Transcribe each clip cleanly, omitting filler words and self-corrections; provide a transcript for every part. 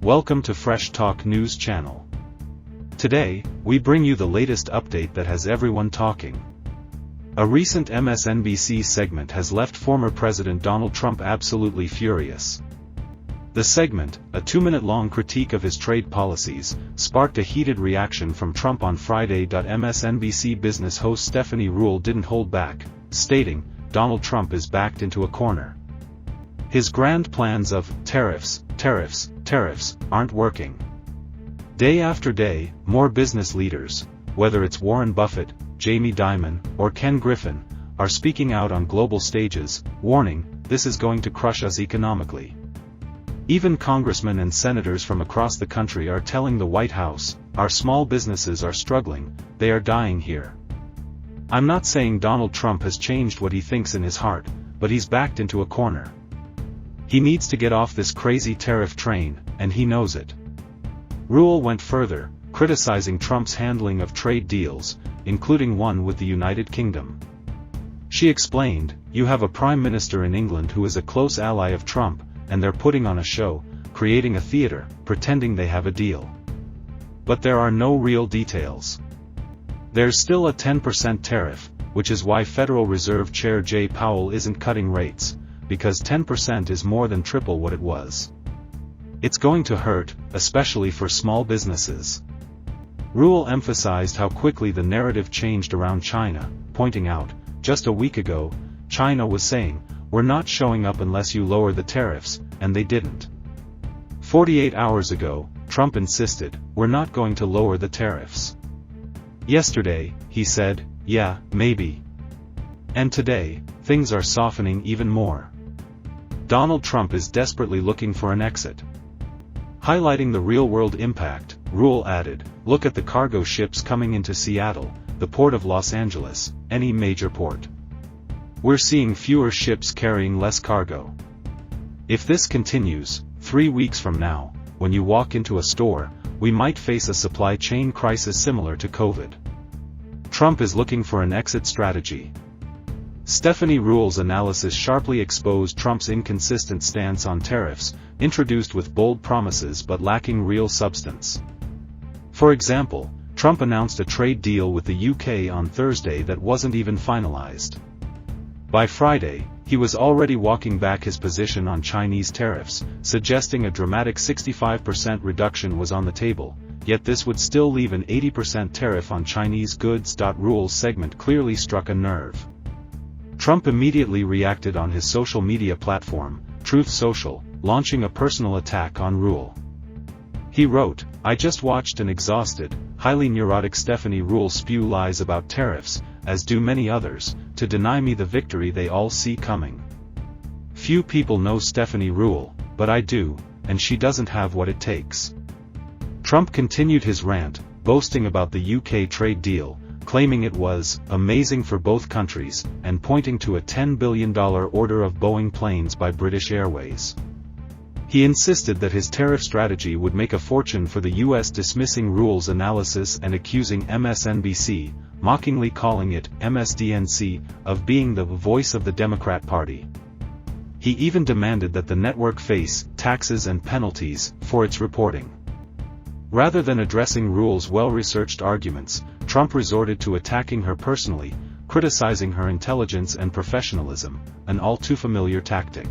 Welcome to Fresh Talk News Channel. Today, we bring you the latest update that has everyone talking. A recent MSNBC segment has left former President Donald Trump absolutely furious. The segment, a 2-minute-long critique of his trade policies, sparked a heated reaction from Trump on Friday. MSNBC business host Stephanie Ruhle didn't hold back, stating, "Donald Trump is backed into a corner. His grand plans of tariffs aren't working." Day after day, more business leaders, whether it's Warren Buffett, Jamie Dimon, or Ken Griffin, are speaking out on global stages, warning, this is going to crush us economically. Even congressmen and senators from across the country are telling the White House, our small businesses are struggling, they are dying here. I'm not saying Donald Trump has changed what he thinks in his heart, but he's backed into a corner. He needs to get off this crazy tariff train, and he knows it. Ruhle went further, criticizing Trump's handling of trade deals, including one with the United Kingdom. She explained, "You have a prime minister in England who is a close ally of Trump, and they're putting on a show, creating a theater, pretending they have a deal. But there are no real details. There's still a 10% tariff, which is why Federal Reserve Chair Jay Powell isn't cutting rates, because 10% is more than triple what it was. It's going to hurt, especially for small businesses." Ruhle emphasized how quickly the narrative changed around China, pointing out, just a week ago, China was saying, "We're not showing up unless you lower the tariffs," and they didn't. 48 hours ago, Trump insisted, "We're not going to lower the tariffs." Yesterday, he said, "Yeah, maybe." And today, things are softening even more. Donald Trump is desperately looking for an exit. Highlighting the real-world impact, Ruhle added, "Look at the cargo ships coming into Seattle, the port of Los Angeles, any major port. We're seeing fewer ships carrying less cargo. If this continues, 3 weeks from now, when you walk into a store, we might face a supply chain crisis similar to COVID." Trump is looking for an exit strategy. Stephanie Ruhle's analysis sharply exposed Trump's inconsistent stance on tariffs, introduced with bold promises but lacking real substance. For example, Trump announced a trade deal with the UK on Thursday that wasn't even finalized. By Friday, he was already walking back his position on Chinese tariffs, suggesting a dramatic 65% reduction was on the table, yet this would still leave an 80% tariff on Chinese goods. Ruhle's segment clearly struck a nerve. Trump immediately reacted on his social media platform, Truth Social, launching a personal attack on Ruhle. He wrote, "I just watched an exhausted, highly neurotic Stephanie Ruhle spew lies about tariffs, as do many others, to deny me the victory they all see coming. Few people know Stephanie Ruhle, but I do, and she doesn't have what it takes." Trump continued his rant, boasting about the UK trade deal, claiming it was amazing for both countries, and pointing to a $10 billion order of Boeing planes by British Airways. He insisted that his tariff strategy would make a fortune for the US, dismissing Ruhle's analysis and accusing MSNBC, mockingly calling it MSDNC, of being the voice of the Democrat Party. He even demanded that the network face taxes and penalties for its reporting. Rather than addressing Ruhle's well-researched arguments, Trump resorted to attacking her personally, criticizing her intelligence and professionalism, an all-too-familiar tactic.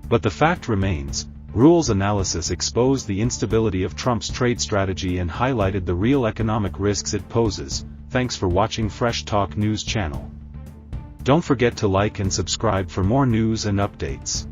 But the fact remains, Ruhle's analysis exposed the instability of Trump's trade strategy and highlighted the real economic risks it poses. Thanks for watching Fresh Talk News Channel. Don't forget to like and subscribe for more news and updates.